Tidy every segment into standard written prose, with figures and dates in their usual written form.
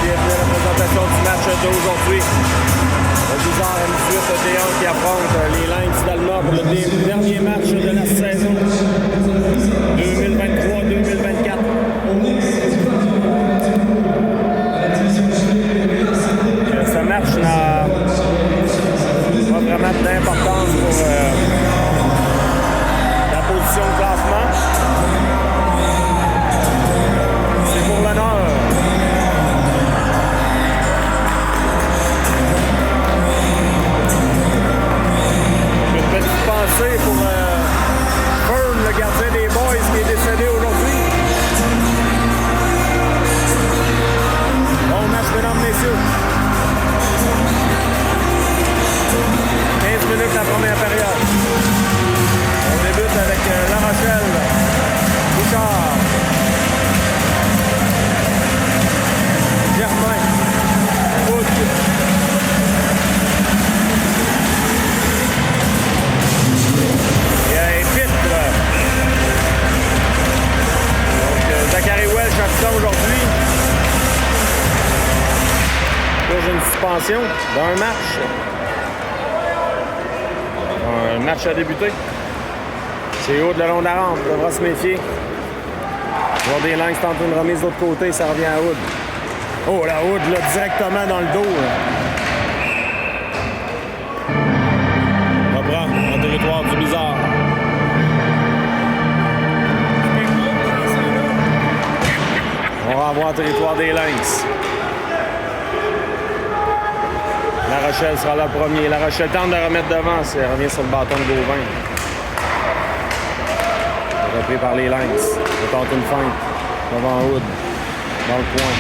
bienvenue à la présentation du match d'aujourd'hui. Le Blizzard M18 qui affronte les Lynx d'Alma pour le dernier match de la saison 2023-2024. Ce match n'a pas vraiment d'importance pour la position de classement. C'est pour l'honneur. Une petite pensée pour Fern, le gardien des Boys, qui est décédé aujourd'hui. Bon match, mesdames, messieurs. 15 minutes la première période. On débute avec La Rochelle, Bouchard, Germain, Wood. Il y a un pitre. Donc, Zachary Welch absent aujourd'hui. Pour une suspension d'un match. Un match à débuter. C'est haut de le long de la rampe. Il devra se méfier. Voir des Lynx tente une remise de l'autre côté, ça revient à Wood. Oh, la Wood, là, directement dans le dos. Reprend en territoire du Blizzard. On renvoie en territoire des Lynx. La Rochelle sera là premier. La Rochelle tente de remettre devant. Elle revient sur le bâton de Gauvin. Repris par les Lynx. On tente une feinte devant Wood. Dans le coin.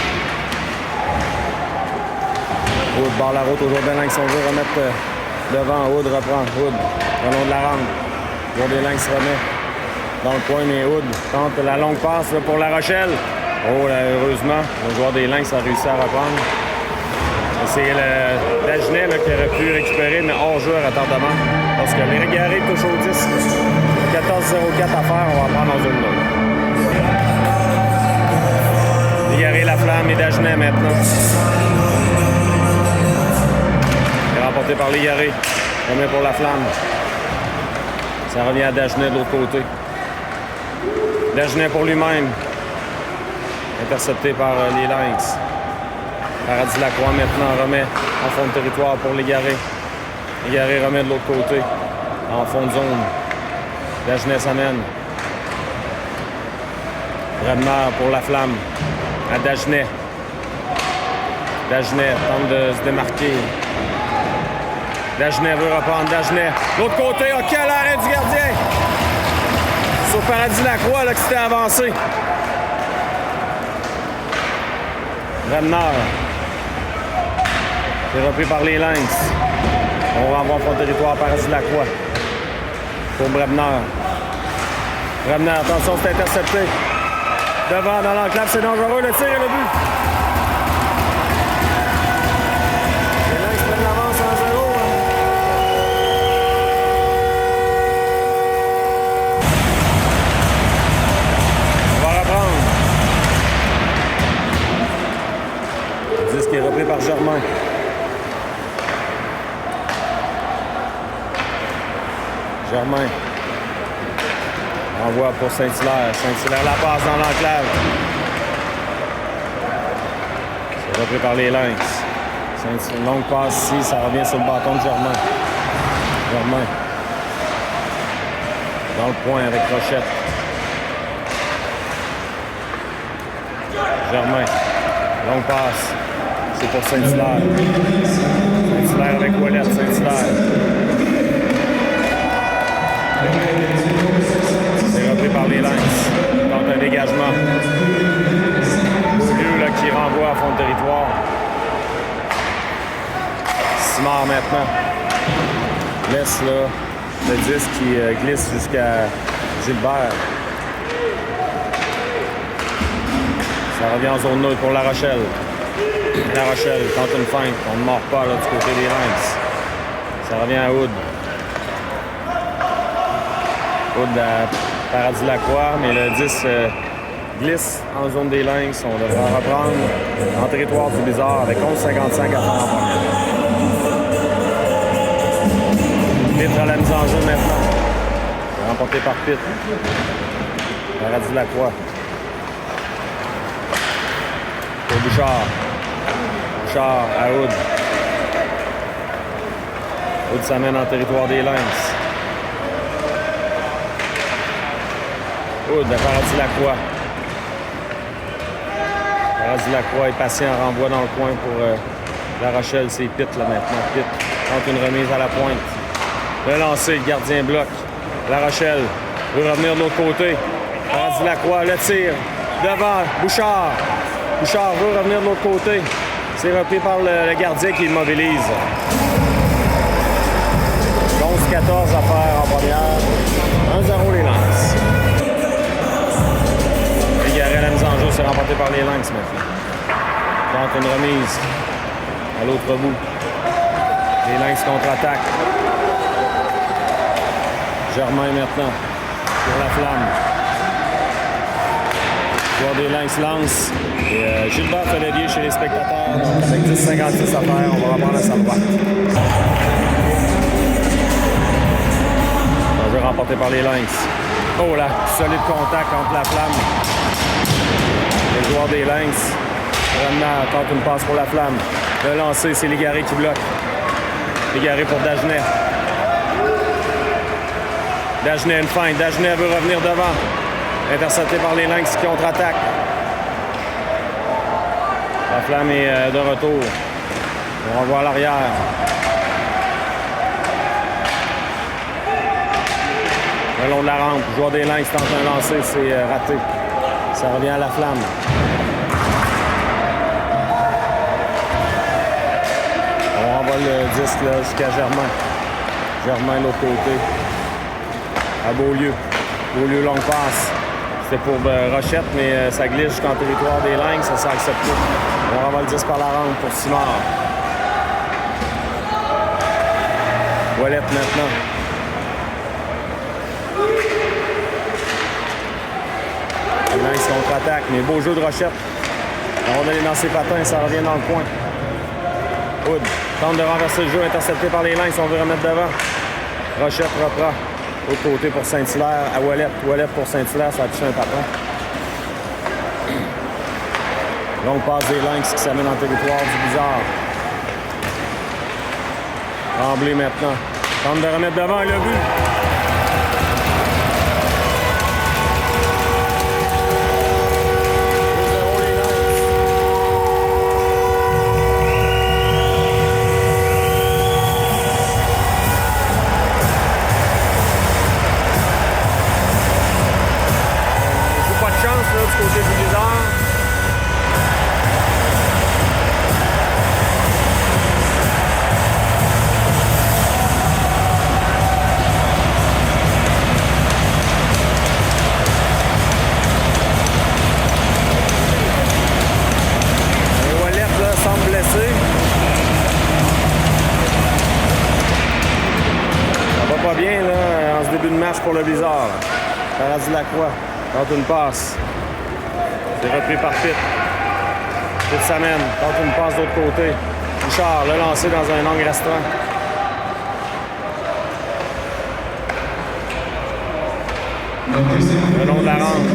Wood barre la route aux joueurs des Lynx. On veut remettre devant. Wood reprend. Wood le long de la rampe. Le joueur des Lynx remet dans le coin. Mais Wood tente la longue passe là, pour La Rochelle. Oh, là, heureusement, le joueur des Lynx a réussi à reprendre. C'est Dagenet qui aurait pu récupérer, mais hors-jeu à retardement. Parce que les Légaré touchent au 10. 14-0-4 à faire, on va prendre en zone 2. Légaré, La Flamme et Dagenet maintenant. C'est remporté par Légaré. Remet pour La Flamme. Ça revient à Dagenet de l'autre côté. Dagenet pour lui-même. Intercepté par les Lynx. Paradis Lacroix maintenant remet en fond de territoire pour Légaré. Légaré remet de l'autre côté, en fond de zone. Dagenet s'amène. Bradmer pour La Flamme. À Dagenet. Dagenet tente de se démarquer. Dagenet veut reprendre. Dagenet. L'autre côté, oh, quel arrêt du gardien! Sur Paradis Lacroix là, qui s'était avancé. Bradmer. C'est repris par les Lynx. On renvoie en fond de territoire par Paradis Lacroix. Pour Bradner. Bradner, attention, c'est intercepté. Devant, dans l'enclave, c'est dangereux. Le tir et le but. Les Lynx prennent l'avance en 0. On va reprendre. Le disque est repris par Germain. Germain. Envoie pour Saint-Hilaire. Saint-Hilaire la passe dans l'enclave. C'est repris par les Lynx. Une longue passe ici, ça revient sur le bâton de Germain. Germain. Dans le point avec Rochette. Germain. Longue passe. C'est pour Saint-Hilaire. Saint-Hilaire avec Ouellette. Saint-Hilaire. C'est repris par les Lynx. Tente un dégagement. Beaulieu là, qui renvoie à fond de territoire. Simard maintenant. Laisse là, le disque qui glisse jusqu'à Gilbert. Ça revient en zone neutre pour La Rochelle. La Rochelle tente une feinte. On ne mord pas là, du côté des Lynx. Ça revient à Wood. Wood à Paradis Lacroix, mais le 10 glisse en zone des Lynx. On devra reprendre en territoire du Blizzard avec 11,55 à faire en première. Pitt à la mise en jeu maintenant. Remporté par Pitt. Paradis Lacroix. Pour Bouchard. Bouchard à Hood. Hood s'amène en territoire des Lynx. Hood à Paradis Lacroix. Paradis Lacroix est patient, renvoie dans le coin pour La Rochelle. C'est Pitt là maintenant. Pitt tente une remise à la pointe. Le lancer, le gardien bloque. La Rochelle veut revenir de l'autre côté. Paradis Lacroix, le tir. Devant, Bouchard. Bouchard veut revenir de l'autre côté. C'est repris par le gardien qui immobilise. 11-14 à faire en première. 1-0 les Lynx. Légaré à la mise en jeu, c'est remporté par les Lynx maintenant. Tente une remise à l'autre bout. Les Lynx contre-attaquent. Germain maintenant pour la flamme. Le joueur des Lynx lance. Et Gilbert Felletier chez les spectateurs. Donc avec 10-56 à faire, on va reprendre à sa droite. Un jeu remporté par les Lynx. Oh là, solide contact entre la flamme. Le joueur des Lynx. Vraiment tente une passe pour la flamme. Le lancer, c'est Légaré qui bloque. Légaré pour Dagenet. Dagenet une feinte. Dagenet veut revenir devant. Intercepté par les Lynx qui contre-attaquent. La flamme est de retour. On renvoie à l'arrière. Le long de la rampe. Le joueur des Lynx tente un lancer. C'est raté. Ça revient à la flamme. On renvoie le disque là, jusqu'à Germain. Germain de l'autre côté. À Beaulieu. Beaulieu, longue passe. C'était pour Rochette, mais ça glisse jusqu'en territoire des Lynx. Ça s'est accepté. On renvoie le disque par la rampe pour Simard. Ouellette maintenant. Les Lynx contre-attaque, mais beau jeu de Rochette. On va aller dans ses patins, ça revient dans le coin. Hood tente de renverser le jeu, intercepté par les Lynx, on veut remettre devant. Rochette reprend. Autre côté pour Saint-Hilaire à Ouellette. Ouellette pour Saint-Hilaire, ça a touché un patin. Longue passe des Lynx qui s'amène en territoire du Blizzard. Tremblay maintenant. Tente de remettre devant le but. Du côté du Blizzard. Et Ouellette là, semble blessé. Ça va pas bien là, en ce début de match pour le Blizzard. Paradis Lacroix tente une passe. C'est repris par Pitt. Pitt s'amène, tente une passe de l'autre côté. Bouchard, le lancer dans un angle restreint. Le long de la rampe.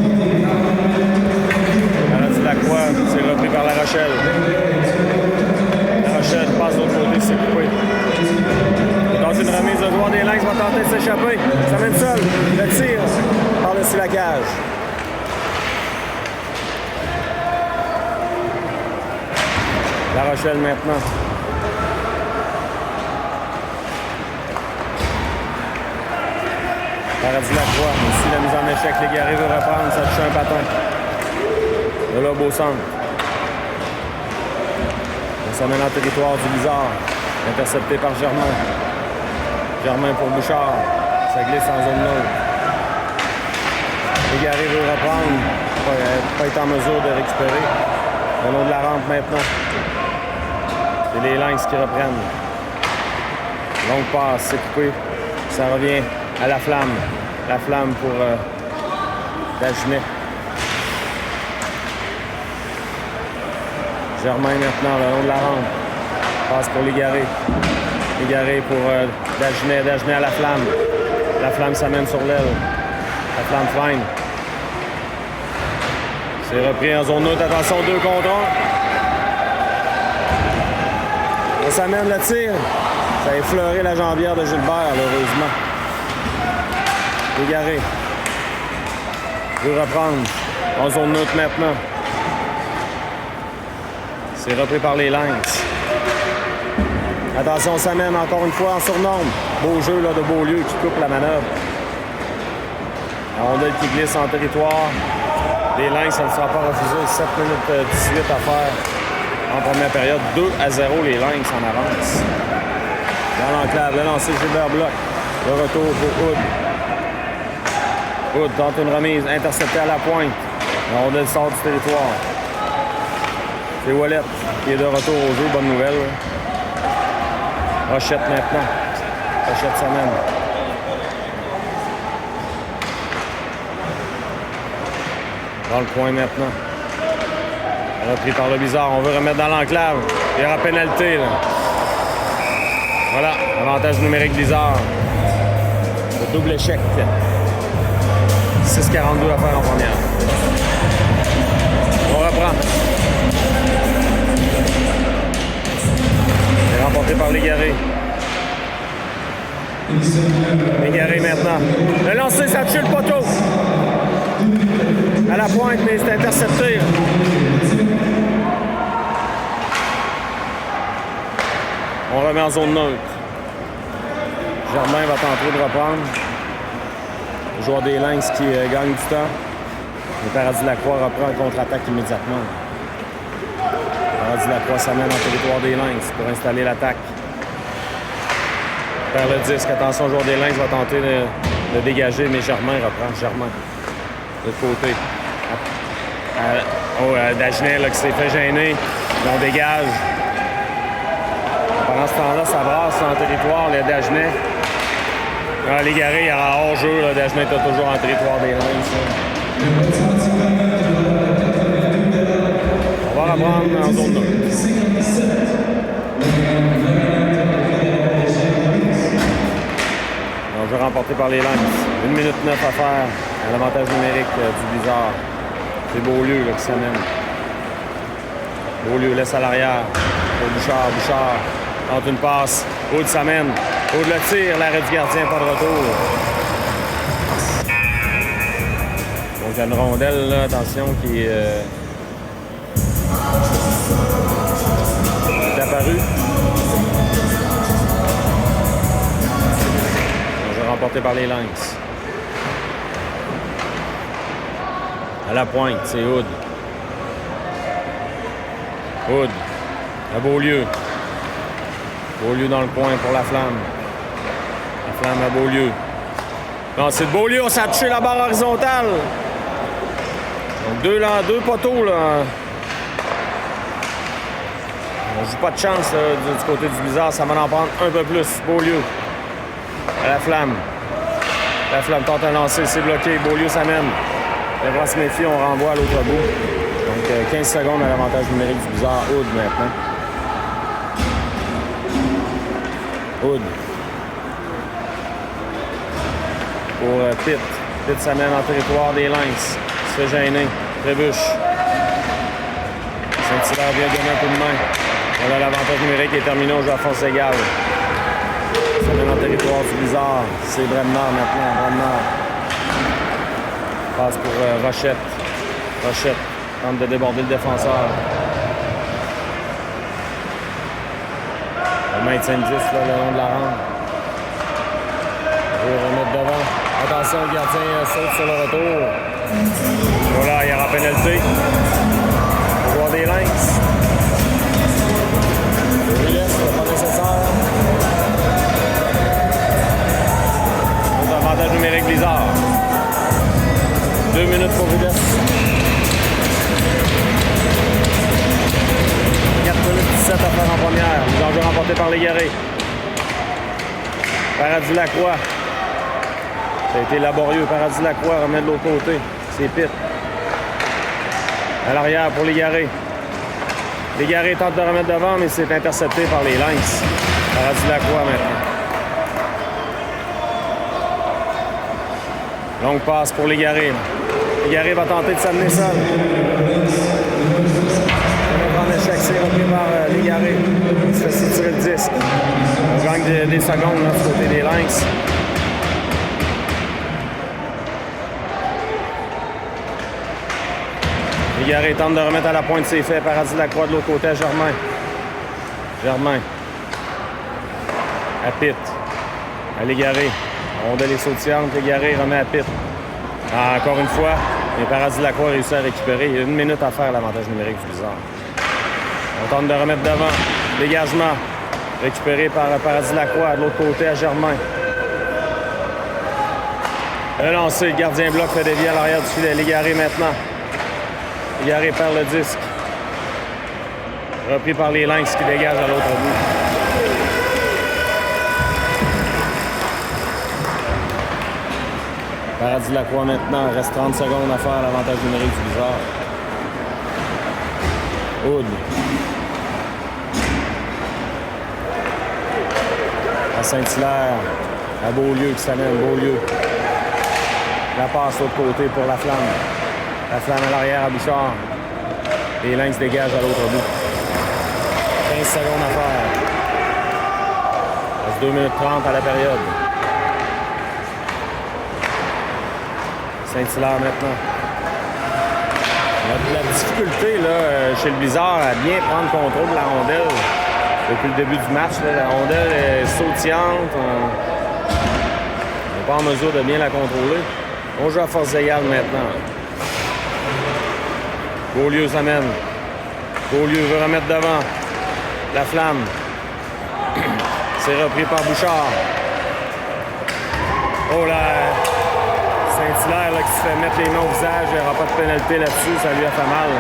Paradis Lacroix, c'est repris par La Rochelle. La Rochelle passe de l'autre côté, c'est coupé. Donc une remise, le joueur des Lynx va tenter de s'échapper. Ça mène seul. Le tir par-dessus la cage. La Rochelle maintenant. Paradis Lacroix. Ici, la mise en échec. Légaré veut reprendre. Ça touche un patin. De là, beau centre. On s'amène en territoire du Blizzard. Intercepté par Germain. Germain pour Bouchard. Ça glisse en zone neutre. Légaré veut reprendre. Pas être en mesure de récupérer. Le long de la rampe maintenant. C'est les Lynx qui reprennent. Longue passe, c'est coupé. Ça revient à la flamme. La flamme pour Dagenet. Germain maintenant, le long de la rampe. Passe pour Légaré. Légaré pour Dagenet. Dagenet à la flamme. La flamme s'amène sur l'aile. La flamme fine. C'est repris en zone neutre. Attention, 2 contre 1. On s'amène le tir. Ça a effleuré la jambière de Gilbert, heureusement. Légaré. Veut reprendre. En zone neutre maintenant. C'est repris par les Lynx. Attention, on s'amène encore une fois en surnombre. Beau jeu là, de Beaulieu qui coupe la manœuvre. La rondelle qui glisse en territoire. Les Lynx, ça ne sera pas refusé. 7 minutes 18 à faire en première période. 2-0, les Lynx en avance. Dans l'enclave, le lancer Gilbert Bloch. Le retour pour Hood. Hood tente une remise, interceptée à la pointe. La rondelle sort du territoire. C'est Ouellet qui est de retour au jeu. Bonne nouvelle. Rochette maintenant. Rochette s'amène. Dans le coin maintenant. Repris par le bizarre. On veut remettre dans l'enclave. Il y aura pénalité. Là. Voilà. Avantage numérique bizarre. Le double échec. 6,42 à faire en première. On reprend. C'est remporté par Légaré. Légaré maintenant. Le lancer, ça tue le poteau. À la pointe, mais c'est intercepté. On remet en zone neutre. Germain va tenter de reprendre. Le joueur des Lynx qui gagne du temps. Le Paradis-Lacroix reprend le contre-attaque immédiatement. Paradis-Lacroix s'amène en territoire des Lynx pour installer l'attaque. Perd le disque. Attention, le joueur des Lynx va tenter de dégager, mais Germain reprend. Germain. De l'autre côté. Dagenet qui s'est fait gêner. On dégage. Pendant ce temps-là, ça brasse en territoire, le Dagenet. Légaré, il y aura hors-jeu. Dagenet est toujours en territoire des Lynx. On va reprendre en zone 2. On jeu remporté par les Lynx. 1 minute 9 à faire à l'avantage numérique du Blizzard. C'est Beaulieu qui s'amène. Beaulieu laisse à l'arrière pour Bouchard. Bouchard tente une passe. Aude s'amène. Aude le tire. L'arrêt du gardien, pas de retour. Donc, il y a une rondelle, là, attention, qui est apparue. Un jeu remporté par les Lynx. À la pointe, c'est Hood. Hood. À Beaulieu. Beaulieu dans le coin pour la flamme. La flamme à Beaulieu. Non, c'est de Beaulieu, on s'est touché la barre horizontale. Donc deux poteaux, là. On joue pas de chance là, du côté du Blizzard. Ça va en prendre un peu plus. Beaulieu. À la flamme. La flamme tente un lancer, c'est bloqué. Beaulieu s'amène. Il va se méfier, on renvoie à l'autre bout. Donc 15 secondes à l'avantage numérique du Blizzard. Hood maintenant. Hood. Pour Pitt. Pitt s'amène en territoire des Lynx. Il se fait gêner. Trébuche. Saint-Hilaire vient donner un coup de main. Voilà, l'avantage numérique est terminé. On joue à force égale. Il s'amène en territoire du Blizzard. C'est Bremner maintenant. Bremner. Passe pour Rochette. Rochette tente de déborder le défenseur. Le maintien de 10 là, le long de la rampe. On va remettre devant. Attention, le gardien saute sur le retour. Voilà, il y aura pénalité. Le joueur des Lynx. Le laisse, c'est pas nécessaire. Avantage numérique Blizzard. 2 minutes pour Rudess. 4 minutes 17 à faire en première. Les enjeux remportés par Légaré. Paradis-Lacroix. Ça a été laborieux. Paradis-Lacroix remet de l'autre côté. C'est Pitt. À l'arrière pour Légaré. Légaré tente de remettre devant, mais c'est intercepté par les Lynx. Paradis de la Croix maintenant. Longue passe pour Légaré. Légaré va tenter de s'amener seul. En échec, c'est repris par Légaré. Il se fait tirer le disque. On gagne des secondes là, du côté des Lynx. Légaré tente de remettre à la pointe ses faits. Paradis de la Croix de l'autre côté à Germain. Germain. À Pitt. À Légaré. Rondelle est sautillante. Légaré remet à Pitt. Encore une fois, les Paradis de la Croix réussit à récupérer. Il y a 1 minute à faire l'avantage numérique du Blizzard. On tente de remettre devant. Dégagement. Récupéré par Paradis de la Croix. De l'autre côté à Germain. Relancé. Le gardien bloc fait dévier à l'arrière du filet. Légaré maintenant. Légaré perd le disque. Repris par les Lynx qui dégagent à l'autre bout. Paradis de la Croix maintenant. Reste 30 secondes à faire l'avantage numérique du Blizzard. Hood. À Saint-Hilaire. À Beaulieu qui s'amène. Beaulieu. La passe de l'autre côté pour la Flamme. La Flamme à l'arrière à Bouchard. Les Lynx dégagent à l'autre bout. 15 secondes à faire. Il reste 2 minutes 30 à la période. Saint-Hilaire maintenant. La difficulté là, chez le Blizzard à bien prendre contrôle de la rondelle depuis le début du match. Là, la rondelle est sautillante. On n'est pas en mesure de bien la contrôler. On joue à force égale maintenant. Beaulieu s'amène. Beaulieu veut remettre devant. La Flamme. C'est repris par Bouchard. Oh là! Saint-Hilaire qui se fait mettre les mains au visage. Il n'y aura pas de pénalité là-dessus. Ça lui a fait mal.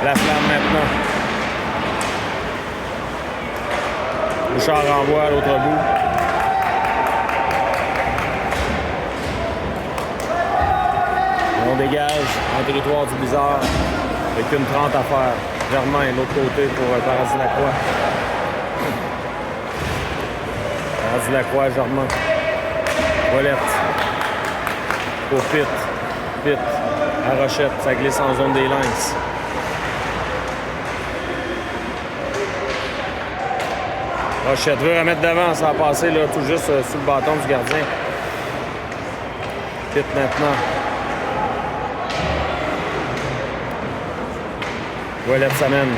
La Flamme maintenant. Bouchard renvoie à l'autre bout. On dégage en territoire du Blizzard avec une 30 à faire. Germain, l'autre côté pour Paradis de la Croix. Paradis de la Croix, Germain. Ouellette. Pour Pitt. Pitt. À Rochette. Ça glisse en zone des Lynx. Rochette veut remettre devant. Ça a passé là, tout juste sous le bâton du gardien. Pitt maintenant. Ouellette s'amène.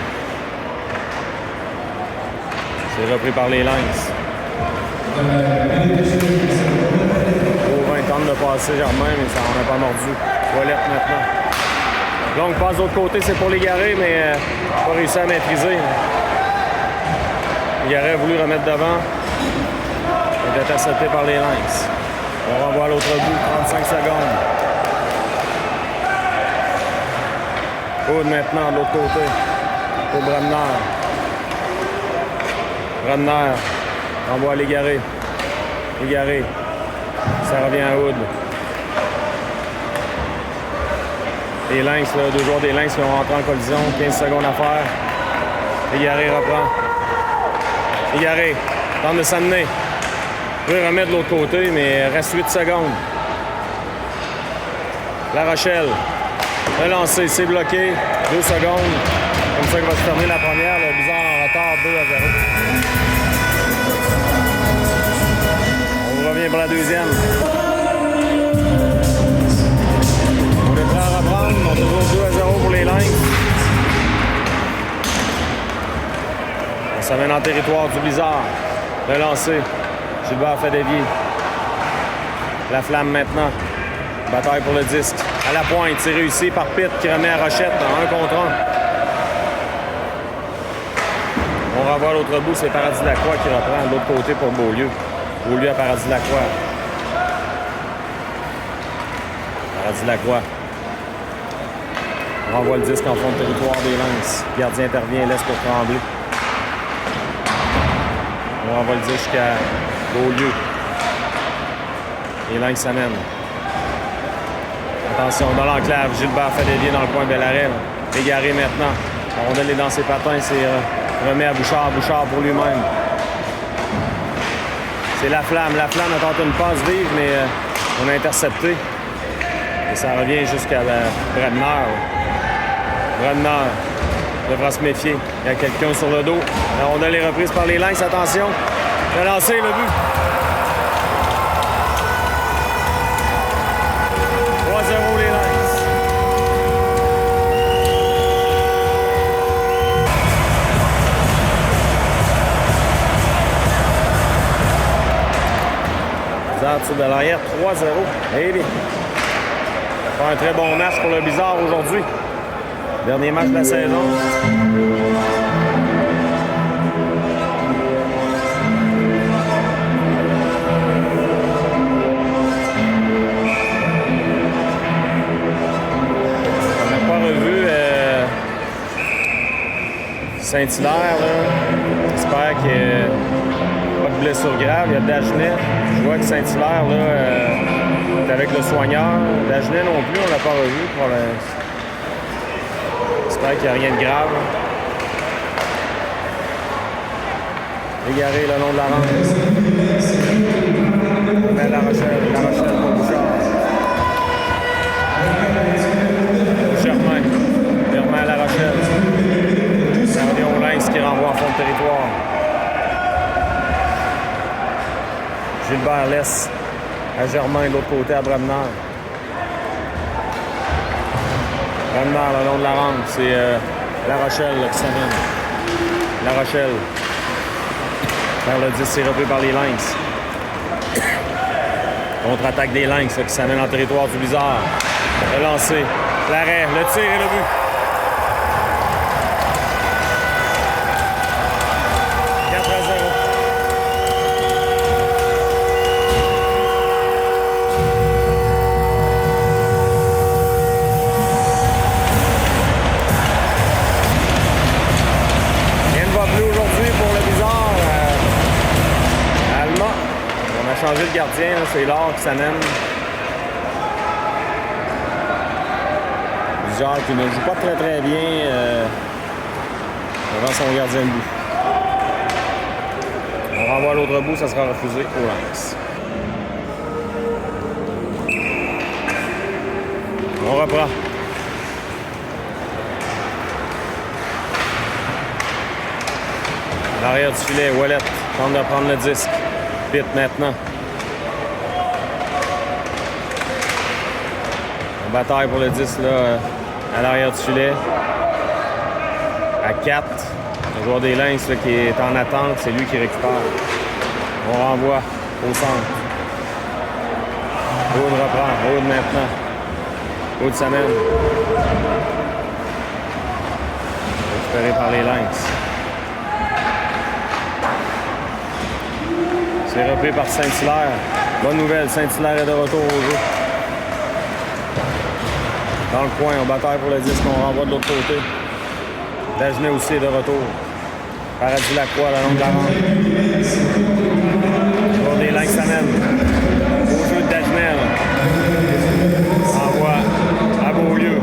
C'est repris par les Lynx. Auvin tente de passer Germain, mais ça n'en a pas mordu. Ouellette maintenant. Longue passe de l'autre côté, c'est pour Légaré, mais pas réussi à maîtriser. Légaré a voulu remettre devant. Il est intercepté par les Lynx. On renvoie à l'autre bout, 35 secondes. Hood maintenant de l'autre côté pour Bremner. Bremner renvoie à Légaré. Légaré. Ça revient à Hood. Les Lynx, là, 2 joueurs des Lynx qui ont rentré en collision. 15 secondes à faire. Légaré reprend. Légaré tente de s'amener. Peut remettre de l'autre côté, mais reste 8 secondes. La Rochelle. Relancé, c'est bloqué. 2 secondes. Comme ça que va se terminer la première. Le Blizzard en retard, 2-0. On revient pour la deuxième. On est prêt à reprendre. On est toujours 2-0 pour les Lynx. On s'amène en territoire du Blizzard. Relancé. Gilbert fait dévier. La Flamme maintenant. Bataille pour le disque. À la pointe, c'est réussi par Pitt qui remet à Rochette en 1 contre 1. On renvoie à l'autre bout, c'est Paradis de la Croix qui reprend de l'autre côté pour Beaulieu. Beaulieu à Paradis de la Croix. Paradis de la Croix. On renvoie le disque en fond de territoire des Lynx. Le gardien intervient, laisse pour Tremblay. On renvoie le disque jusqu'à Beaulieu. Les Lynx s'amènent. Attention, dans l'enclave. Gilbert fait dévier dans le coin. Bel arrêt. Légaré maintenant. La rondelle est dans ses patins. C'est remet à Bouchard. Bouchard pour lui-même. C'est Laflamme. Laflamme a tenté une passe vive, mais on a intercepté. Et ça revient jusqu'à Bredner. Bredner devra se méfier. Il y a quelqu'un sur le dos. La rondelle est reprise par les Lynx. Attention. Le lancer, le but. 3-0 les Lynx. De l'arrière, 3-0. Eh bien. Pas un très bon match pour le Bizarre aujourd'hui. Dernier match de la saison. On n'a pas revu Saint-Hilaire. J'espère qu'il n'y a pas de blessure grave. Il y a Dagenet. Je vois que Saint-Hilaire est avec le soigneur. Dagenet non plus, on ne l'a pas revu. J'espère qu'il n'y a rien de grave. Égaré le long de la rampe. On met La Rochelle pour Bouchard. Germain. Germain à La Rochelle. Ça revient au Lynx qui renvoie en fond de territoire. Gilbert laisse à Germain de l'autre côté à Bredner. Bredner le long de la rampe. C'est La Rochelle là, qui s'amène. La Rochelle. Vers le 10, c'est repris par les Lynx. Contre-attaque des Lynx là, qui s'amène en territoire du Bizarre. Le lancer, l'arrêt, le tir et le but. 4-0. Rien ne va plus aujourd'hui pour le Bizarre. Allemand. On a changé de gardien, c'est Laure qui s'amène. Bizarre qui ne joue pas très très bien devant son gardien de but. On renvoie à l'autre bout, ça sera refusé au Lynx. On reprend. L'arrière du filet, Ouellet tente de prendre le disque. Pitt maintenant. On bataille pour le disque là, à l'arrière du filet. À 4. Le joueur des Lynx là, qui est en attente, c'est lui qui récupère. On renvoie au centre. Aude reprend. Aude maintenant. Aude s'amène. Récupéré par les Lynx. C'est repris par Saint-Hilaire. Bonne nouvelle, Saint-Hilaire est de retour au jeu. Dans le coin, on bataille pour le disque, on renvoie de l'autre côté. Dagenet aussi est de retour. Paradis Lacroix, le long de la rampe. Pour des Lynx s'amène. Beau jeu de Dagenet. Envoie à Beaulieu.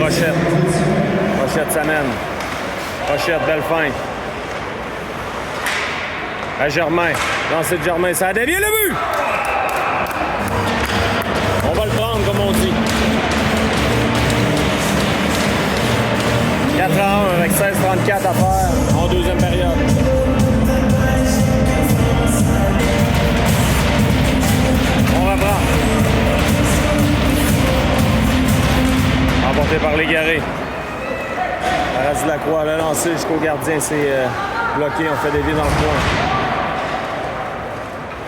Rochette. Rochette s'amène. Rochette, belle fin. À Germain. Lancé de Germain, ça a dévié le but! On va le prendre, comme on dit. 4-1 avec 16-34 à faire en deuxième période. On reprend. Emporté par Légaré. Paradis Lacroix, le lancé jusqu'au gardien, c'est bloqué. On fait des vies dans le coin.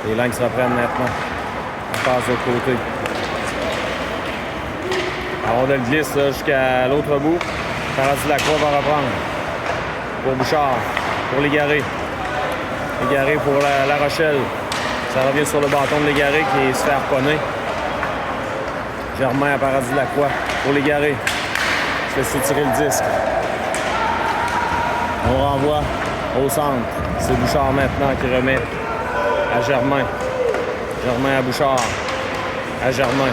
Les Lynx reprennent maintenant. On passe de l'autre côté. La rondelle glisse jusqu'à l'autre bout. Paradis Lacroix va reprendre. Pour Bouchard. Pour Légaré. Légaré pour la Rochelle. Ça revient sur le bâton de Légaré qui se fait harponner. Germain à Paradis Lacroix. Pour Légaré. Se fait soutirer le disque. On renvoie au centre. C'est Bouchard maintenant qui remet à Germain. Germain à Bouchard. À Germain.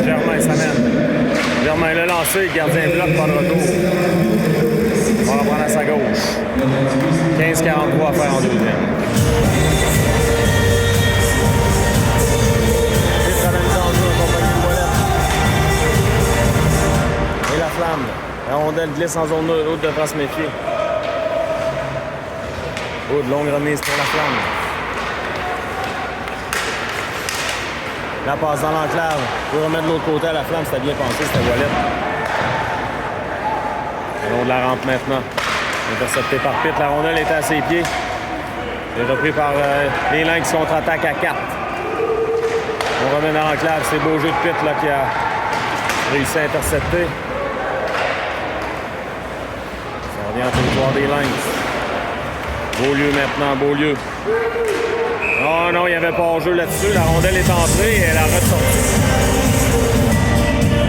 Germain s'amène. Germain le lancé, gardien bloc, pas de retour. On va reprendre à sa gauche. 15-43 à faire en deuxième. Titre à la mise en jeu en compagnie de Ouellette. Et la flamme. La rondelle glisse en zone neutre. Aude devra se méfier. Aude, longue remise pour la flamme. La passe dans l'enclave. On peut remettre de l'autre côté à la flamme. C'était bien pensé, c'était Ouellette. Le long de la rampe maintenant. Intercepté par Pitt. La rondelle était à ses pieds. Il est repris par les Lynx qui contre-attaque à 4. On remet dans l'enclave. C'est beau jeu de Pitt là, qui a réussi à intercepter. Ça revient en territoire des Lynx. Beaulieu maintenant. Beaulieu. Oh non, il n'y avait pas hors-jeu là-dessus. La rondelle est entrée et elle a ressorti.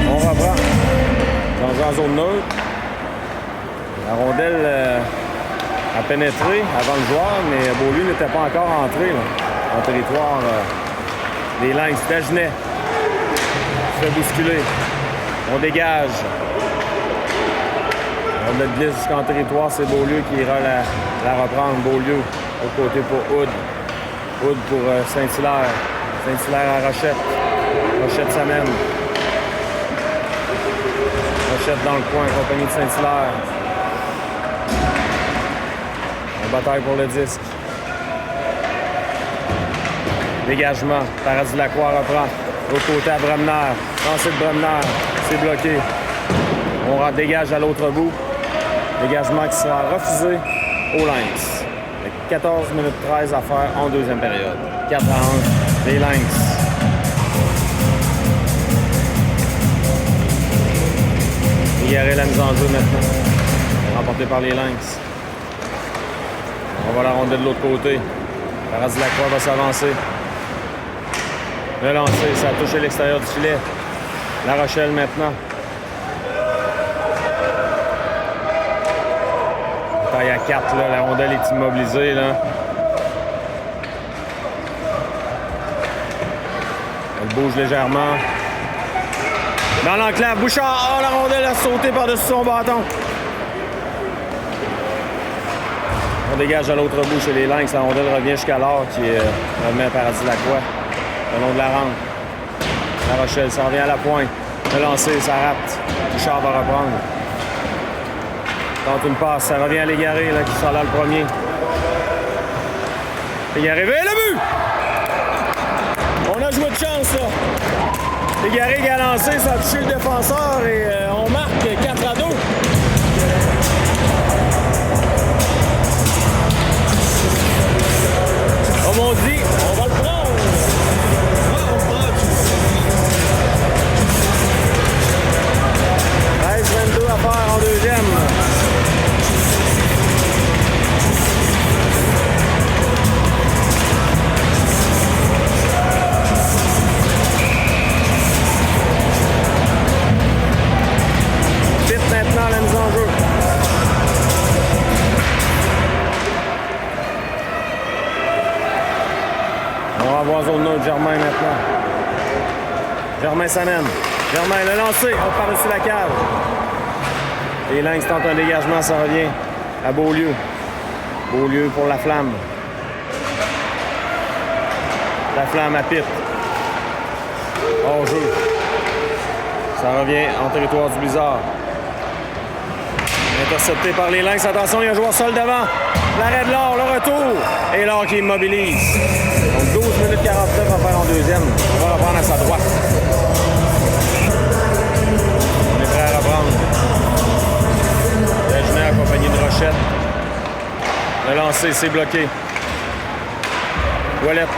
On reprend. Dans en zone neutre. La rondelle a pénétré avant le joueur, mais Beaulieu n'était pas encore entré là, en territoire des Lynx. Dagenet se fait bousculer. On dégage. On le glisse jusqu'en territoire. C'est Beaulieu qui ira la reprendre. Beaulieu au côté pour Aude. Aude pour Saint-Hilaire. Saint-Hilaire à Rochette. Rochette s'amène. Rochette dans le coin, compagnie de Saint-Hilaire. Bataille pour le disque. Dégagement. Paradis Lacroix reprend. L'autre côté à Bremner. Lancé de Bremner. C'est bloqué. On dégage à l'autre bout. Dégagement qui sera refusé au Lynx. Avec 14 minutes 13 à faire en deuxième période. 4-1 les Lynx. Égaré la mise en jeu maintenant. Remporté par les Lynx. On va la ronder de l'autre côté. Paradis Lacroix va s'avancer. Le lancer, ça a touché l'extérieur du filet. La Rochelle maintenant. Taille à 4, là. La rondelle est immobilisée. Là. Elle bouge légèrement. Dans l'enclave, Bouchard. Oh, la rondelle a sauté par-dessus son bâton. On dégage à l'autre bout chez les Lynx. La rondelle revient jusqu'à l'or qui remet à Paradis Lacroix. Le long de la rampe. La Rochelle s'en vient à la pointe. Le lancer, ça rate. Bouchard va reprendre. Tente une passe. Ça revient à l'Égaré qui sera là le premier. L'Égaré, le but! On a joué de chance là. L'Égaré qui a lancé, ça a touché le défenseur et on marque 4-2. Comme on dit, on va le prendre. Ouais, 13-22 à faire en deuxième. Vite maintenant la mise en jeu. On va avoir zone neutre, Germain maintenant. Germain s'amène. Germain le lancé, on par-dessus la cave. Les Lynx tentent un dégagement, ça revient à Beaulieu. Beaulieu pour la flamme. La flamme à Pitt. Hors jeu. Ça revient en territoire du Blizzard. Intercepté par les Lynx. Attention, il y a un joueur seul devant. L'arrêt de l'or, le retour. Et l'or qui immobilise. Donc 12 minutes 49 à faire en deuxième. On va reprendre à sa droite. On est prêt à reprendre. Dagenet accompagné de Rochette. Le lancer, c'est bloqué. Ouellette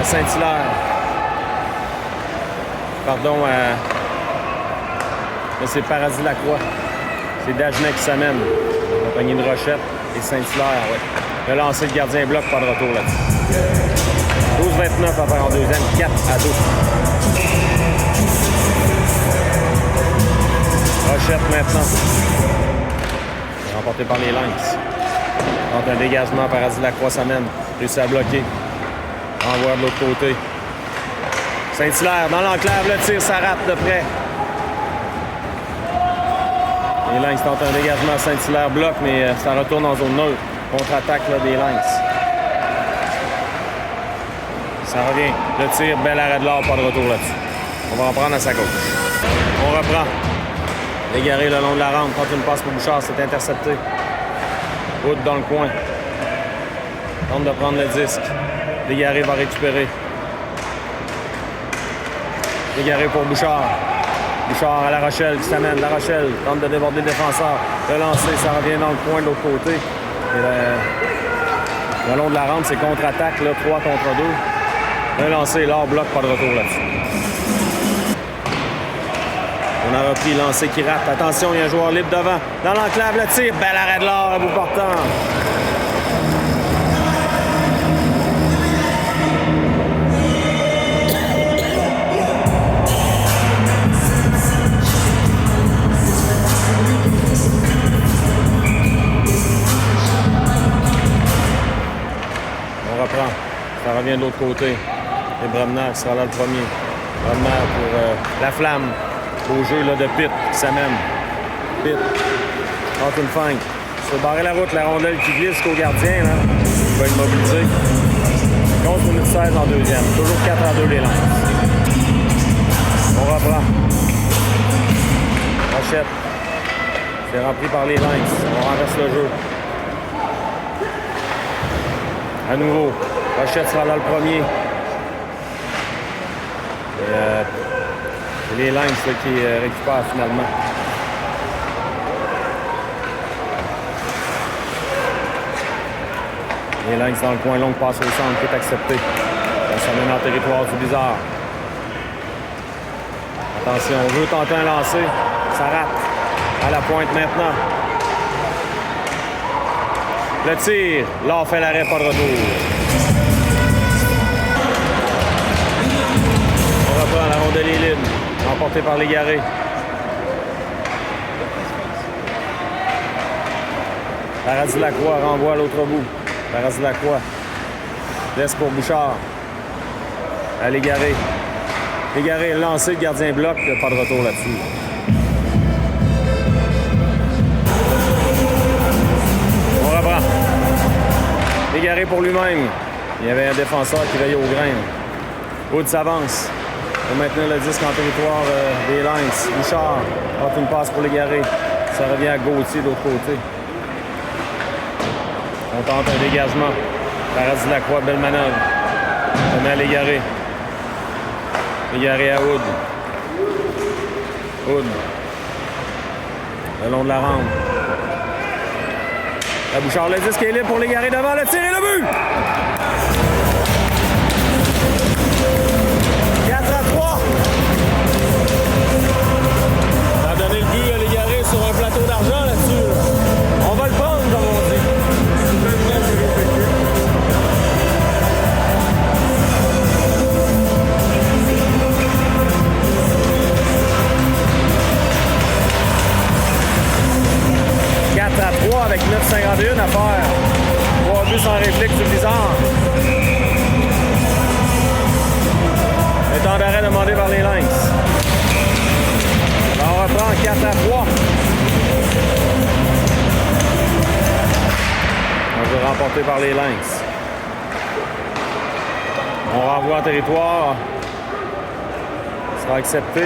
à Saint-Hilaire. Pardon, c'est Paradis Lacroix. C'est Dagenet qui s'amène. Accompagné de Rochette et Saint-Hilaire, ouais. Le lancer de gardien bloc, pas de retour là-dessus. 12-29 à faire en deuxième, 4-2. Rochette maintenant. Remporté par les Lynx. Tente un dégagement, Paradis Lacroix s'amène. Réussit à bloquer. Renvoie de l'autre côté. Saint-Hilaire dans l'enclave, le tir, ça rate de près. Les Lynx tentent un dégagement, Saint-Hilaire bloque, mais ça retourne en zone neutre. Contre-attaque là, des Lynx. Ça revient. Le tir, bel arrêt de l'or, pas de retour là-dessus. On va en prendre à sa gauche. On reprend. Légaré le long de la rampe. Tente une passe pour Bouchard, c'est intercepté. Wood dans le coin. Tente de prendre le disque. Légaré va récupérer. Légaré pour Bouchard. Bouchard à La Rochelle qui s'amène. La Rochelle tente de déborder le défenseur. Le lancer, ça revient dans le coin de l'autre côté. Et le long de la rampe, c'est contre-attaque, 3 contre 2. Le lancer, l'or bloc, pas de retour là-dessus. On a repris, lancer qui rate. Attention, il y a un joueur libre devant. Dans l'enclave, le tir. Bel arrêt de l'or à bout portant. On reprend. Ça revient de l'autre côté. Et Bremner qui sera là le premier. Bremner pour la flamme. Au jeu là, de Pitt qui s'amène. Pitt. Tente une feinte. Se barrer la route, la rondelle qui glisse jusqu'au gardien. Là. Il va être mobilisé. 11 minutes 16 en deuxième. Toujours 4-2 les Lynx. On reprend. Rochette. C'est rempli par les Lynx. On renverse le jeu. À nouveau. Rochette sera là le premier. Et les Lynx qui récupèrent finalement. Les Lynx dans le coin, longue passe au centre qui est acceptée. Ça mène en territoire du Blizzard. Attention, on veut tenter un lancer. Ça rate. À la pointe maintenant. Le tir. Là, on fait l'arrêt, pas de retour. On reprend la rondelle est libre. Emporté par Légaré. Paradis-Lacroix renvoie à l'autre bout. Paradis-Lacroix laisse pour Bouchard. À Légaré. Légaré lancé, le gardien bloc. Pas de retour là-dessus. On reprend. Légaré pour lui-même. Il y avait un défenseur qui veillait au grain. Wood s'avance. Pour maintenir le disque en territoire des Lynx. Bouchard porte une passe pour Légaré. Ça revient à Gauthier de l'autre côté. On tente un dégagement. Paradis-Lacroix, belle manœuvre. On met à Légaré. Légaré à Wood. Wood. Le long de la rampe. La Bouchard, le disque est libre pour Légaré devant. Le tir et le but! 4-3. Ça a donné le but à Légaré sur un plateau d'argent là-dessus. On va le prendre, comme on dit. Avec 9,51 à faire. 3 buts sans réflexe du Blizzard. Le temps d'arrêt demandé par les Lynx. Là, on reprend 4-3. Un jeu remporté par les Lynx. On renvoie en territoire. Ça sera accepté.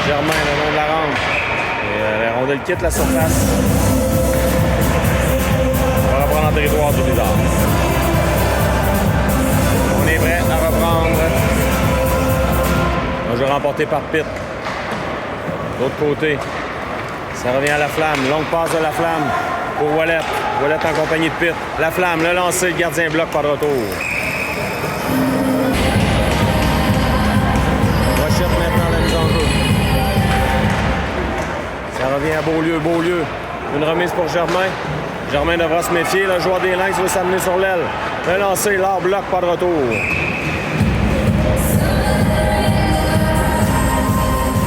Germain, le long de la rampe. Et la rondelle quitte la surface. On va reprendre en territoire du Blizzard. On est prêt à reprendre. Un jeu remporté par Pitt. De l'autre côté, ça revient à la flamme. Longue passe de la flamme pour Ouellet. Ouellet en compagnie de Pitt. La flamme, le lancer, le gardien bloc, pas de retour. Rochette maintenant la mise en jeu. Ça revient à Beaulieu. Une remise pour Germain. Germain devra se méfier. Le joueur des Lynx veut s'amener sur l'aile. Le lancer, l'art bloc, pas de retour.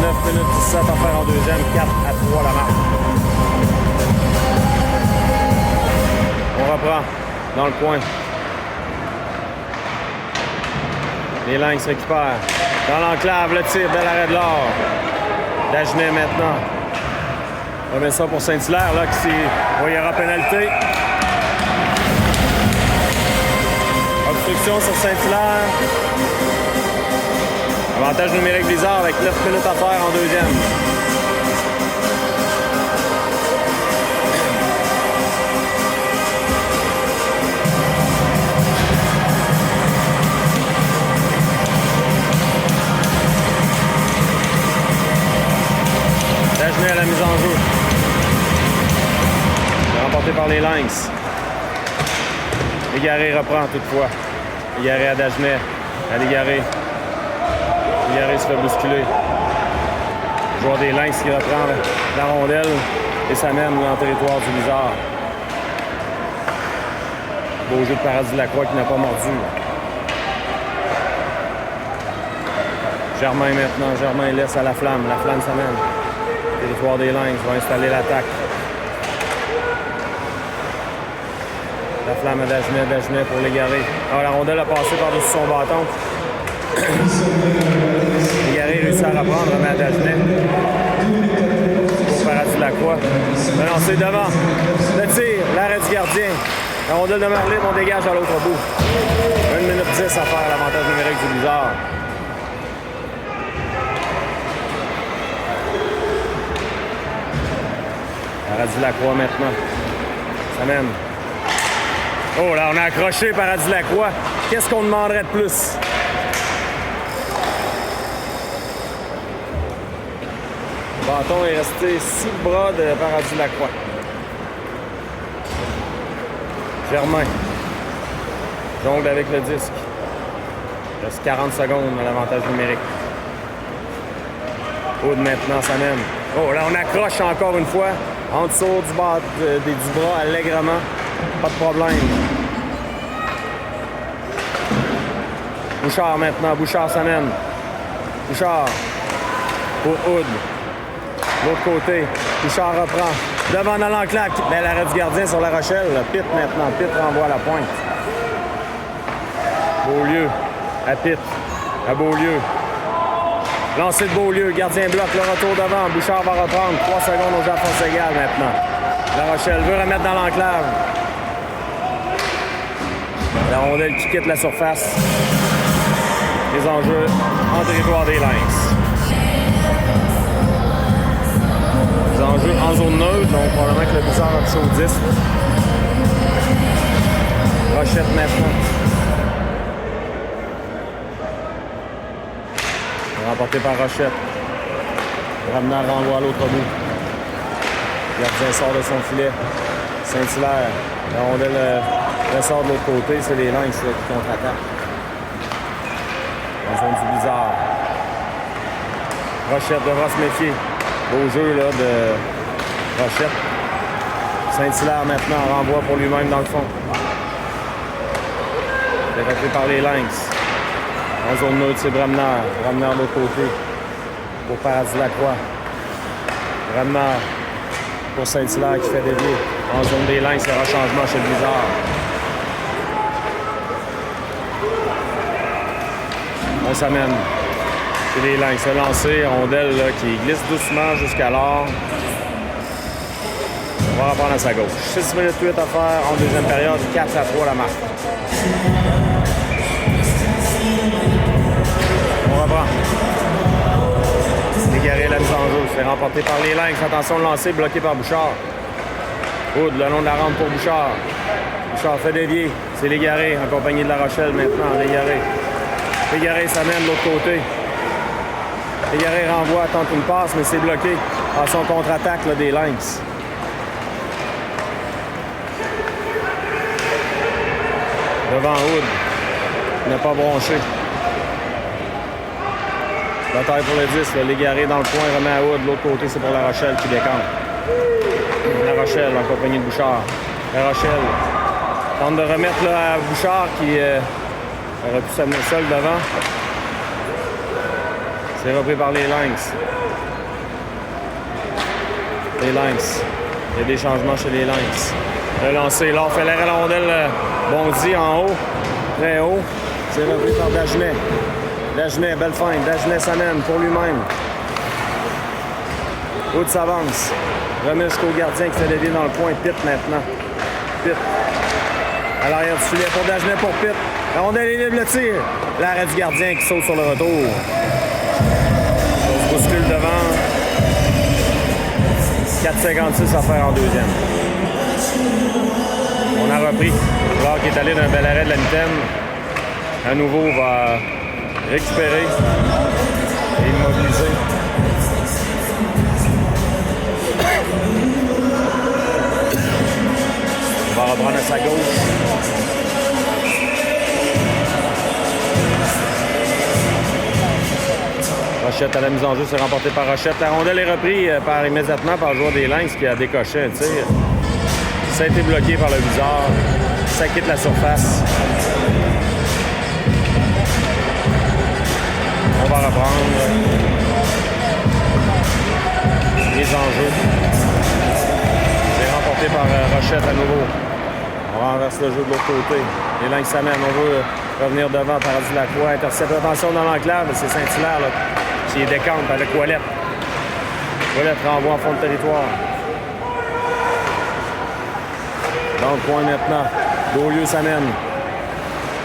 9 minutes 17 à faire en deuxième. 4-3 la marque. On reprend dans le coin. Les Lynx récupèrent. Dans l'enclave, le tir, bel arrêt de l'or. Dagenet maintenant. On remet ça pour Saint-Hilaire, là, qui il y aura pénalité. Obstruction sur Saint-Hilaire. Avantage numérique Blizzard avec 9 minutes à faire en deuxième. Dagenet à la mise en jeu. Remporté par les Lynx. Légaré reprend toutefois. Légaré à Dagenet. À Légaré. Légaré se fait bousculer. Le joueur des Lynx qui reprend la rondelle et s'amène dans le territoire du Blizzard. Beau jeu de Paradis Lacroix qui n'a pas mordu. Germain maintenant. Germain laisse à la Flamme. La Flamme s'amène. Territoire des Lynx va installer l'attaque. La Flamme à Dagenet, Dagenet pour Légaré. La rondelle a passé par-dessus son bâton. Légaré réussit à reprendre, remet à Dagenet. Pour Paradis Lacroix. Le lancer devant. Le tir, l'arrêt du gardien. La rondelle demeure libre, on dégage à l'autre bout. 1 minute 10 à faire, l'avantage numérique du Blizzard. Paradis Lacroix maintenant. Ça mène. Oh là, on a accroché Paradis Lacroix. Qu'est-ce qu'on demanderait de plus? Le bâton est resté sous le bras de Paradis Lacroix. Germain. Jongle avec le disque. Il reste 40 secondes à l'avantage numérique. Aude maintenant, ça mène. Oh là, on accroche encore une fois. En dessous du bras allègrement. Pas de problème. Bouchard maintenant. Bouchard s'amène. Bouchard. Pour Aude. L'autre côté. Bouchard reprend. Devant dans l'enclave. Bel arrêt du gardien sur La Rochelle. Pitt maintenant. Pitt renvoie à la pointe. Beaulieu. À Pitt. À Beaulieu. Lancé de Beaulieu. Gardien bloque. Le retour devant. Bouchard va reprendre. 3 secondes au Jean-François Gall maintenant. La Rochelle veut remettre dans l'enclave. La rondelle qui quitte la surface. Les enjeux en territoire des Lynx. Les enjeux en zone neutre, donc probablement que le Blizzard a touché au 10. Rochette maintenant. Remporté par Rochette. Ramenant renvoie à l'autre bout. Le gardien sort de son filet. Saint-Hilaire. La rondelle ressort de l'autre côté. C'est les Lynx qui contre-attaquent. En zone du Blizzard. Rochette devra se méfier. Beau jeu là, de Rochette. Saint-Hilaire maintenant renvoie pour lui-même dans le fond. Développé par les Lynx. En zone neutre, c'est Bramner. Bramner de l'autre côté. Pour Paradis Lacroix. Bramner pour Saint-Hilaire qui fait dévier. En zone des Lynx, il y aura changement chez le Blizzard. On s'amène. C'est les Lynx. Le lancer, rondelle là, qui glisse doucement jusqu'à l'or. On va reprendre à sa gauche. 6 minutes 8 à faire en deuxième période. 4-3 la marque. On reprend. Légaré la mise en jeu. C'est remporté par les Lynx. Attention, le lancer bloqué par Bouchard. Aude, le long de la rampe pour Bouchard. Bouchard fait dévier. C'est Légaré, en compagnie de La Rochelle maintenant. Légaré. Légaré s'amène de l'autre côté. Légaré renvoie, tente une passe, mais c'est bloqué par son contre-attaque là, des Lynx. Devant Aude. Il n'a pas bronché. Bataille pour le 10. Légaré dans le coin, remet à Aude. De l'autre côté, c'est pour La Rochelle qui décante. La Rochelle en compagnie de Bouchard. La Rochelle tente de remettre là, à Bouchard qui aurait pu s'amener seul devant. C'est repris par les Lynx. Les Lynx. Il y a des changements chez les Lynx. Le lancer, là, on fait l'arrêt la rondelle bondit en haut, très haut. C'est repris par Dagenet. Dagenet, belle feinte. Dagenet s'amène pour lui-même. Wood s'avance. Remet jusqu'au gardien qui fait dévier dans le coin. Pitt maintenant. Pitt. À l'arrière du filet pour Dagenet pour Pitt. La rondelle est libre, le tir. L'arrêt du gardien qui saute sur le retour. On se bouscule devant. 4,56 à faire en deuxième. On a repris. Clark est allé d'un bel arrêt de la mitaine. À nouveau, va récupérer et immobiliser. On va reprendre à sa gauche. Rochette à la mise en jeu, c'est remporté par Rochette. La rondelle est reprise immédiatement par le joueur des Lynx qui a décoché un tir. Ça a été bloqué par le viseur. Ça quitte la surface. On va reprendre. Mise en jeu. C'est remporté par Rochette à nouveau. On renverse le jeu de l'autre côté. Les Lynx s'amènent. On veut revenir devant. Paradis Lacroix. Intercepte. Attention dans l'enclave. C'est Saint-Hilaire là, qui est décante avec Ouellette. Ouellette renvoie en fond de territoire. Dans le coin maintenant. Beaulieu s'amène.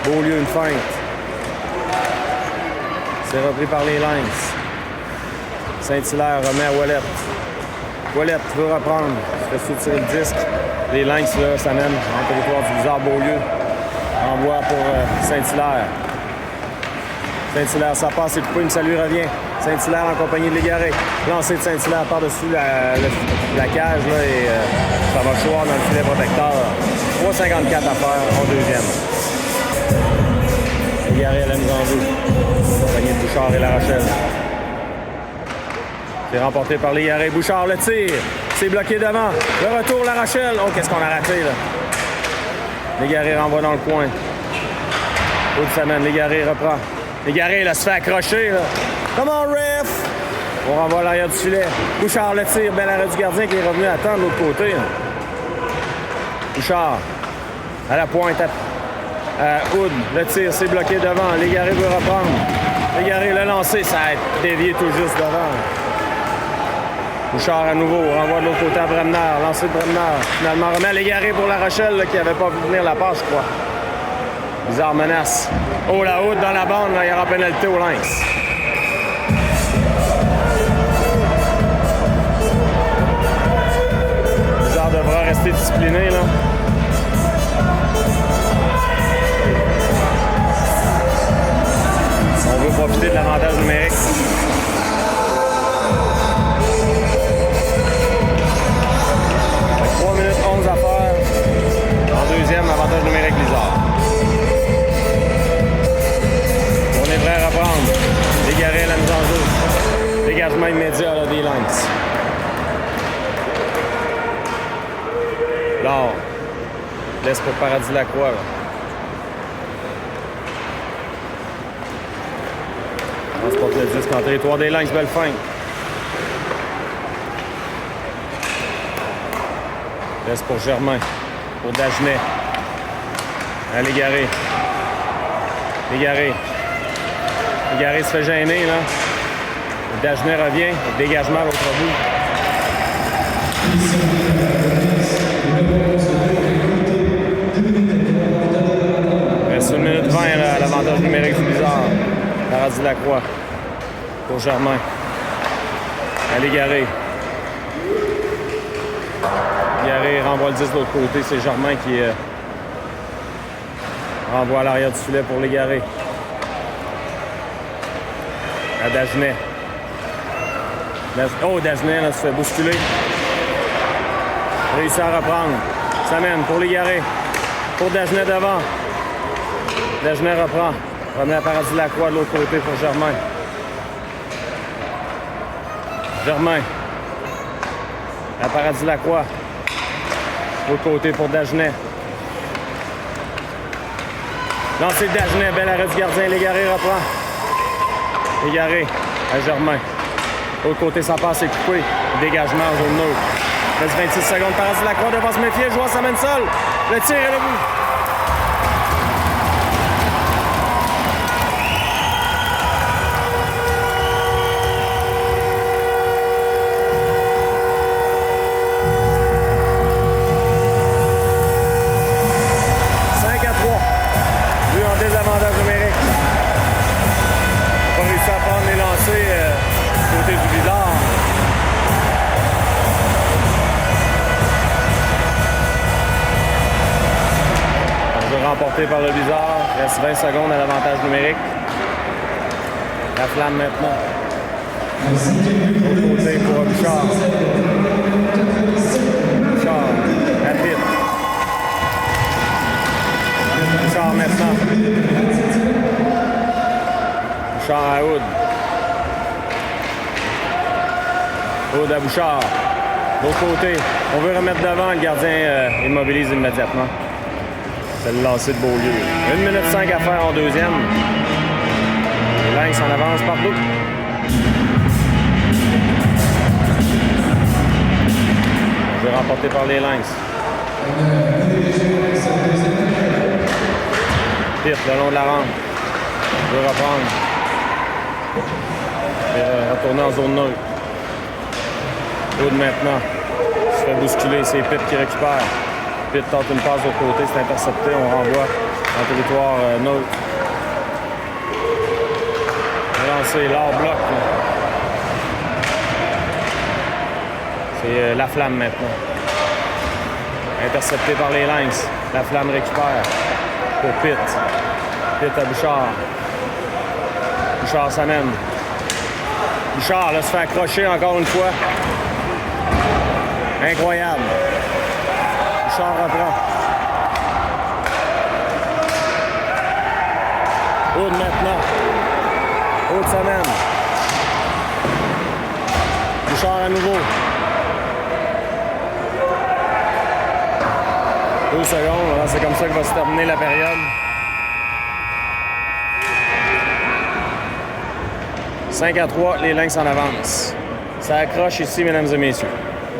Beaulieu une feinte. C'est repris par les Lynx. Saint-Hilaire remet à Ouellette. Ouellette veut reprendre. Il fait soutirer le disque. Les Lynx là s'amènent en territoire du bizarre Beaulieu. Envoie pour Saint-Hilaire. Saint-Hilaire, ça passe et coupé, mais ça lui revient. Saint-Hilaire en compagnie de Légaré. Lancé de Saint-Hilaire par-dessus la cage là, et ça va choir dans le filet protecteur. 3,54 à faire en deuxième. Légaré à la mise en jeu. Compagnie de Bouchard et La Rochelle. C'est remporté par Légaré. Bouchard le tire. C'est bloqué devant. Le retour La Rochelle. Oh, qu'est-ce qu'on a raté là. Légaré renvoie dans le coin. Autre semaine, Légaré reprend. Légaré, là, se fait accrocher, là. Come on, ref! On renvoie à l'arrière du filet. Bouchard le tire. Bel arrêt du gardien qui est revenu attendre de l'autre côté. Hein. Bouchard. À la pointe. Hood. Le tir, c'est bloqué devant. Légaré veut reprendre. Légaré l'a lancé. Ça a dévié tout juste devant. Bouchard à nouveau. Renvoie de l'autre côté à Bremner. Lancé de Bremner. Finalement, remet à Légaré pour La Rochelle, là, qui n'avait pas vu venir la passe, je crois. Bizarre menace. Oh, la Hood dans la bande, là, il y aura pénalité au Lynx. Bizarre devra rester discipliné, là. On veut profiter de l'avantage numérique. Avec 3 minutes 11 à faire. En deuxième, avantage numérique Blizzard. On est prêt à reprendre. Légaré à la mise en jeu. Dégagement immédiat là, des Lynx. L'or. Laisse pour Paradis Lacroix. Là. Transporte le disque en territoire des Lynx. Belle fin. Laisse pour Germain. Pour Dagenet. À Légaré. Légaré. Légaré se fait gêner, là. Dagenet revient. Dégagement à l'autre bout. Reste 1 minute 20 là, à l'avantage numérique du Blizzard. Paradis Lacroix. Pour Germain. À Légaré. Légaré renvoie le 10 de l'autre côté. C'est Germain qui renvoie à l'arrière du filet pour Légaré. À Dagenet. Oh, Dagenet là, se fait bousculer. Réussit à reprendre. S'amène pour Légaré. Pour Dagenet devant. Dagenet reprend. Remet à Paradis Lacroix de l'autre côté pour Germain. Germain. À Paradis Lacroix. De l'autre côté pour Dagenet. Lancé de Dagenet. Bel arrêt du gardien. Légaré reprend. Légaré à Germain. De l'autre côté, ça passe, c'est coupé. Dégagement en zone neutre. Reste 26 secondes. Paradis Lacroix devant se méfier. Le joueur s'amène seul. Le tir est le bout. remporté par le Blizzard. Il reste 20 secondes à l'avantage numérique. La Flamme maintenant. L'autre côté pour Bouchard. Bouchard, rapide. Bouchard maintenant. Bouchard à Hood. Hood à Bouchard. L'autre côté. On veut remettre devant. Le gardien immobilise immédiatement. C'est le lancer de Beaulieu. 1 minute 5 à faire en deuxième. Les Lynx en avance partout. Jeu remporté par les Lynx. Pitt le long de la rampe. Veut reprendre. Et retourner en zone neutre. Hood maintenant. Se fait bousculer. C'est Pitt qui récupère. Pitt tente une passe de l'autre côté. C'est intercepté. On renvoie en territoire neutre. Lancé. L'art bloc. C'est la Flamme maintenant. Intercepté par les Lynx. La Flamme récupère pour Pitt. Pitt à Bouchard. Bouchard s'amène. Bouchard là, se fait accrocher encore une fois. Incroyable. Bouchard reprend. Hood maintenant. Hood s'amène. Bouchard à nouveau. 2 secondes, c'est comme ça que va se terminer la période. 5-3, les Lynx en avance. Ça accroche ici, mesdames et messieurs.